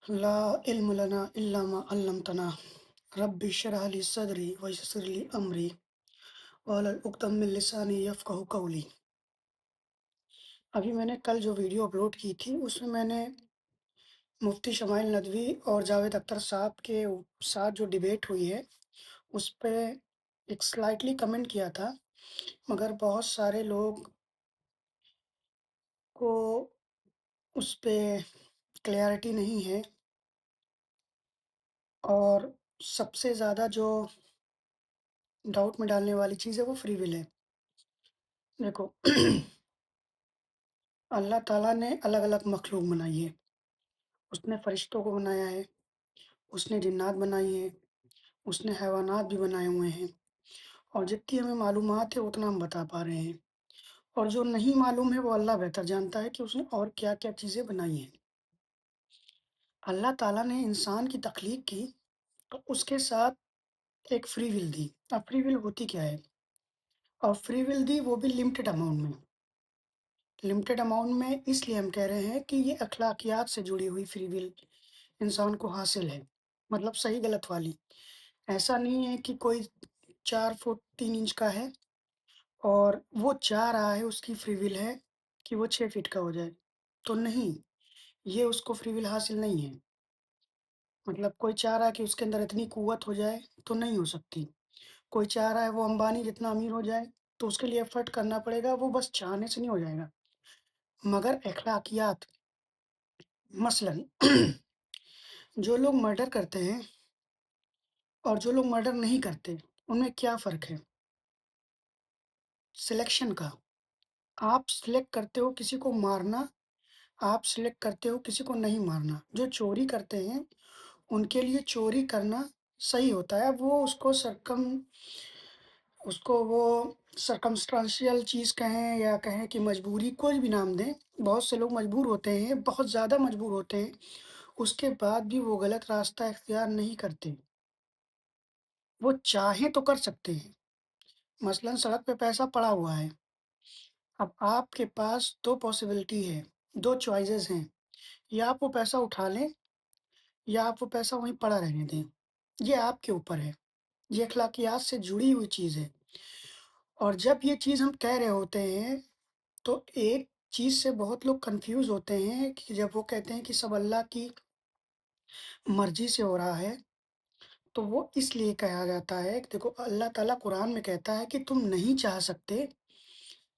لا علم لنا إلا ما علمتنا رب اشرح لي صدري ويسر لي أمري واحلل عقدة من لساني يفقهوا قولي۔ अभी मैंने कल जो वीडियो अपलोड की थी उसमें मैंने मुफ्ती शमाइल नदवी और जावेद अख्तर साहब के साथ जो डिबेट हुई है उस पे एक स्लाइटली कमेंट किया था, मगर बहुत सारे लोग को उस पे क्लैरिटी नहीं है। और सबसे ज़्यादा जो डाउट में डालने वाली चीज़ है वो फ्री विल है। देखो अल्लाह ताला ने अलग-अलग मखलूक बनाई है। उसने फ़रिश्तों को बनाया है, उसने जिन्नात बनाई हैं, उसने हैवानात भी बनाए हुए हैं, और जितनी हमें मालूमात है उतना हम बता पा रहे हैं। और जो नहीं मालूम है वो अल्लाह बेहतर जानता है कि उसने और क्या-क्या चीज़ें बनाई हैं। अल्लाह ताला ने इंसान की तख्लीक की तो उसके साथ एक फ्री विल दी। अब फ्री विल होती क्या है? और फ्री विल दी वो भी लिमिटेड अमाउंट में। लिमिटेड अमाउंट में इसलिए हम कह रहे हैं कि ये अखलाकियात से जुड़ी हुई फ्री विल इंसान को हासिल है, मतलब सही गलत वाली। ऐसा नहीं है कि कोई 4 फुट 3 इंच का है और वो चाह रहा है, उसकी फ्री विल है कि वो 6 फीट का हो जाए, तो नहीं, ये उसको फ्री विल हासिल नहीं है। मतलब कोई चाह रहा है कि उसके अंदर इतनी क़ुव्वत हो जाए, तो नहीं हो सकती। कोई चाह रहा है वो अंबानी जितना अमीर हो जाए, तो उसके लिए एफ़र्ट करना पड़ेगा, वो बस चाहने से नहीं हो जाएगा। मगर अखलाकियात मसलन जो लोग मर्डर करते हैं और जो लोग मर्डर नहीं करते, उनमें क्या फ़र्क है? सिलेक्शन का। आप सिलेक्ट करते हो किसी को मारना, आप सिलेक्ट करते हो किसी को नहीं मारना। जो चोरी करते हैं, उनके लिए चोरी करना सही होता है। अब वो उसको वो सर्कमस्टेंशियल चीज़ कहें या कहें कि मजबूरी, कोई भी नाम दें। बहुत से लोग मजबूर होते हैं, बहुत ज़्यादा मजबूर होते हैं, उसके बाद भी वो गलत रास्ता इख्तियार नहीं करते। वो चाहें तो कर सकते हैं। मसलन सड़क पे पैसा पड़ा हुआ है, अब आपके पास 2 पॉसिबिलिटी है, 2 चॉइसेस हैं, या आप वो पैसा उठा लें या आप वो पैसा वहीं पड़ा रहने दें। ये आपके ऊपर है, ये अखलाकियात से जुड़ी हुई चीज़ है। और जब ये चीज़ हम कह रहे होते हैं, तो एक चीज़ से बहुत लोग कन्फ्यूज़ होते हैं कि जब वो कहते हैं कि सब अल्लाह की मर्ज़ी से हो रहा है, तो वो इसलिए कहा जाता है कि देखो अल्लाह ताला कुरान में कहता है कि तुम नहीं चाह सकते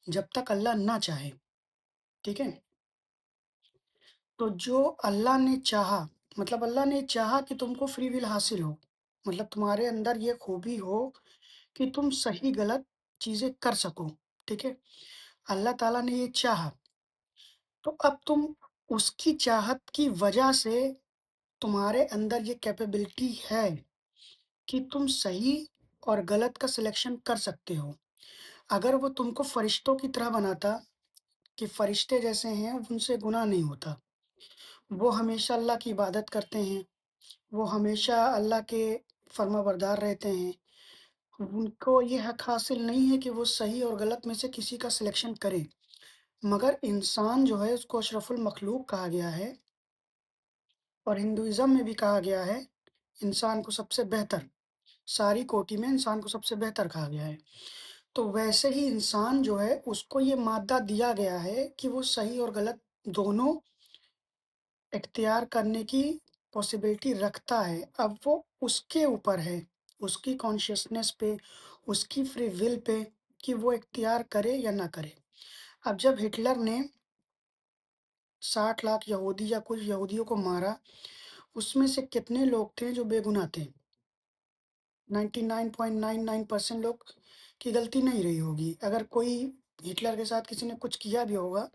जब तक अल्लाह ना चाहे, ठीक है? तो जो अल्लाह ने चाहा, मतलब अल्लाह ने चाहा कि तुमको फ्री विल हासिल हो, मतलब तुम्हारे अंदर ये खूबी हो कि तुम सही गलत चीज़ें कर सको, ठीक है? अल्लाह ताला ने ये चाहा, तो अब तुम उसकी चाहत की वजह से तुम्हारे अंदर ये कैपेबिलिटी है कि तुम सही और गलत का सिलेक्शन कर सकते हो। अगर वो तुमको फरिश्तों की तरह बनाता कि फरिश्ते जैसे हैं, उनसे गुनाह नहीं होता, वो हमेशा अल्लाह की इबादत करते हैं, वो हमेशा अल्लाह के फर्माबरदार रहते हैं। उनको ये हक़ हासिल नहीं है कि वो सही और गलत में से किसी का सिलेक्शन करें। मगर इंसान जो है उसको अशरफुल मखलूक कहा गया है, और हिंदुइज़्म में भी कहा गया है, इंसान को सबसे बेहतर, सारी कोटि में इंसान को सबसे बेहतर कहा गया है। तो वैसे ही इंसान जो है उसको ये मादा दिया गया है कि वो सही और गलत दोनों इख्तियार करने की पॉसिबिलिटी रखता है। अब वो उसके ऊपर है, उसकी कॉन्शियसनेस पे, उसकी फ्री विल पे कि वो इख्तियार करे या ना करे। अब जब हिटलर ने 60 लाख यहूदी या कुछ यहूदियों को मारा, उसमें से कितने लोग थे जो बेगुनाह थे? 99.99% लोग की गलती नहीं रही होगी। अगर कोई हिटलर के साथ किसी ने कुछ किया भी होगा,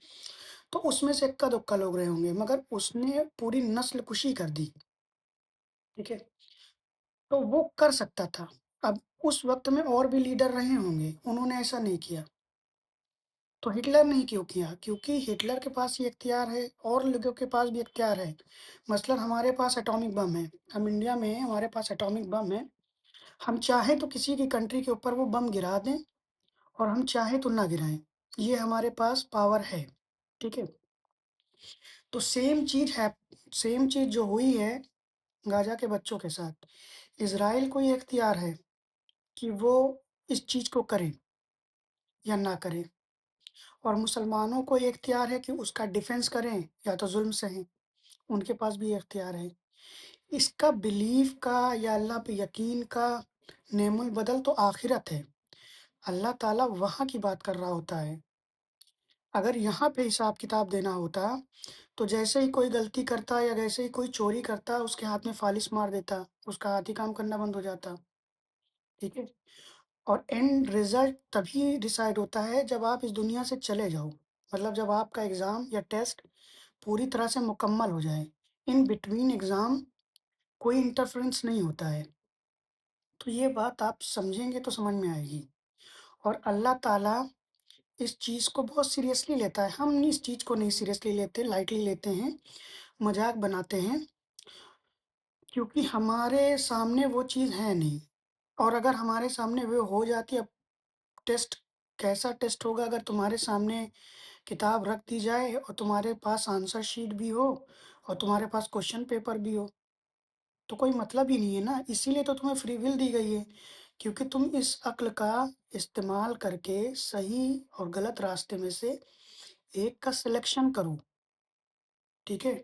तो उसमें से इक्का-दुक्का लोग रहे होंगे, मगर उसने पूरी नस्लकुशी कर दी, ठीक है? तो वो कर सकता था। अब उस वक़्त में और भी लीडर रहे होंगे, उन्होंने ऐसा नहीं किया। तो हिटलर ने क्यों किया? क्योंकि हिटलर के पास ये इख्तियार है, और लोगों के पास भी इख्तियार है। मसलन हमारे पास एटॉमिक बम है, हम इंडिया में हैं, हमारे पास एटॉमिक बम है। हम चाहें तो किसी की कंट्री के ऊपर वो बम गिरा दें और हम चाहें तो ना गिराएँ। ये हमारे पास पावर है, ठीक है? तो सेम चीज़ है, सेम चीज़ जो हुई है गाज़ा के बच्चों के साथ, इज़राइल को ये इख्तियार है कि वो इस चीज़ को करे या ना करे, और मुसलमानों को ये इख्तियार है कि उसका डिफेंस करें या तो ज़ुल्म सहें, उनके पास भी ये इख्तियार है। इसका बिलीफ का या अल्लाह पे यकीन का नेमुल बदल तो आखिरत है। अल्लाह ताला वहाँ की बात कर रहा होता है। अगर यहाँ पे हिसाब-किताब देना होता, तो जैसे ही कोई गलती करता या जैसे ही कोई चोरी करता, उसके हाथ में फ़ालिस मार देता, उसका हाथ ही काम करना बंद हो जाता, ठीक है? और एंड रिज़ल्ट तभी डिसाइड होता है जब आप इस दुनिया से चले जाओ। मतलब जब आपका एग्ज़ाम या टेस्ट पूरी तरह से मुकम्मल हो जाए। इन बिटवीन एग्ज़ाम कोई इंटरफेरेंस नहीं होता है। तो ये बात आप समझेंगे तो समझ में आएगी, और अल्लाह ताला इस चीज़ को बहुत सीरियसली लेता है। हम इस चीज़ को नहीं सीरियसली लेते, लाइटली लेते हैं, मज़ाक बनाते हैं, क्योंकि हमारे सामने वो चीज़ है नहीं, और अगर हमारे सामने वो हो जाती, अब टेस्ट कैसा टेस्ट होगा अगर तुम्हारे सामने किताब रख दी जाए और तुम्हारे पास आंसर शीट भी हो और तुम्हारे पास क्वेश्चन पेपर भी हो, तो कोई मतलब ही नहीं है ना। इसीलिए तो तुम्हें फ्री विल दी गई है, क्योंकि तुम इस अक्ल का इस्तेमाल करके सही और गलत रास्ते में से एक का सिलेक्शन करो, ठीक है?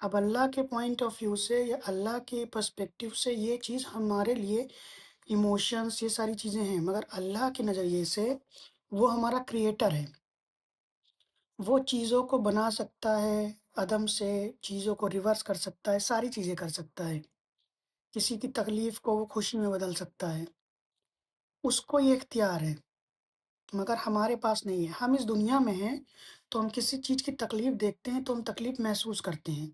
अब अल्लाह के पॉइंट ऑफ व्यू से या अल्लाह के पर्सपेक्टिव से ये चीज़ हमारे लिए इमोशंस ये सारी चीज़ें हैं, मगर अल्लाह के नज़रिए से वो हमारा क्रिएटर है। वो चीज़ों को बना सकता है, अदम से चीज़ों को रिवर्स कर सकता है, सारी चीज़ें कर सकता है। किसी की तकलीफ़ को वो खुशी में बदल सकता है, उसको ये इख्तियार है, मगर हमारे पास नहीं है। हम इस दुनिया में हैं, तो हम किसी चीज़ की तकलीफ़ देखते हैं, तो हम तकलीफ़ महसूस करते हैं।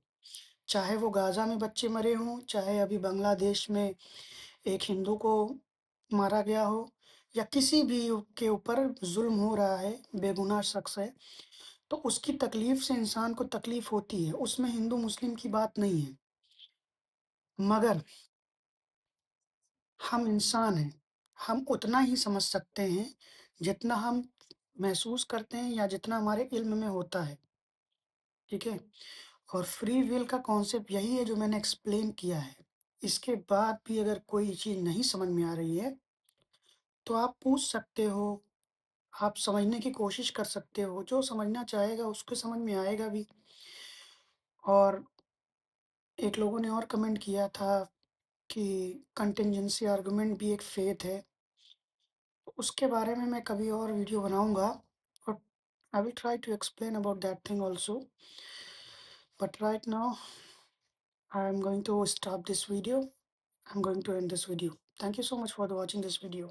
चाहे वो गाज़ा में बच्चे मरे हों, चाहे अभी बांग्लादेश में एक हिंदू को मारा गया हो, या किसी भी के ऊपर ज़ुल्म हो रहा है, बेगुनाह शख्स है, तो उसकी तकलीफ़ से इंसान को तकलीफ़ होती है, उसमें हिंदू-मुस्लिम की बात नहीं है। मगर हम इंसान हैं, हम उतना ही समझ सकते हैं, जितना हम महसूस करते हैं या जितना हमारे इल्म में होता है, ठीक है? और फ्री विल का कॉन्सेप्ट यही है जो मैंने एक्सप्लेन किया है। इसके बाद भी अगर कोई चीज़ नहीं समझ में आ रही है, तो आप पूछ सकते हो, आप समझने की कोशिश कर सकते हो, जो समझना चाहेगा उसको समझ में आएगा भी। और एक लोगों ने और कमेंट किया था कि कंटिंजेंसी आर्गुमेंट भी एक फ़ेथ है, तो उसके बारे में मैं कभी और वीडियो बनाऊँगा, और I will try to explain about that thing also. But right now I am going to stop this video, I am going to end this video. Thank you so much for the watching this video.